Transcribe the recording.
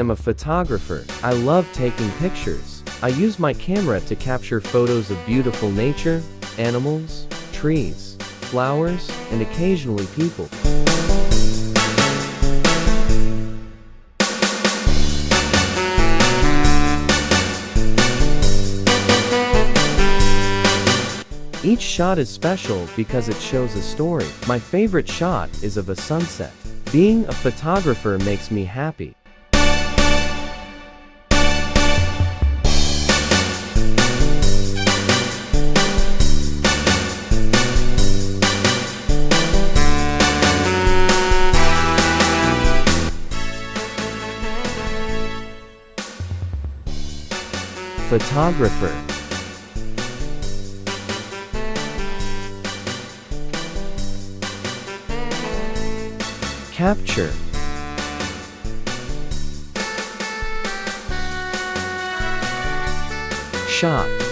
am a photographer. I love taking pictures. I use my camera to capture photos of beautiful nature, animals, trees, flowers, and occasionally people. Each shot is special because it shows a story. My favorite shot is of a sunset. Being a photographer makes me happy. Photographer. Capture. Shot.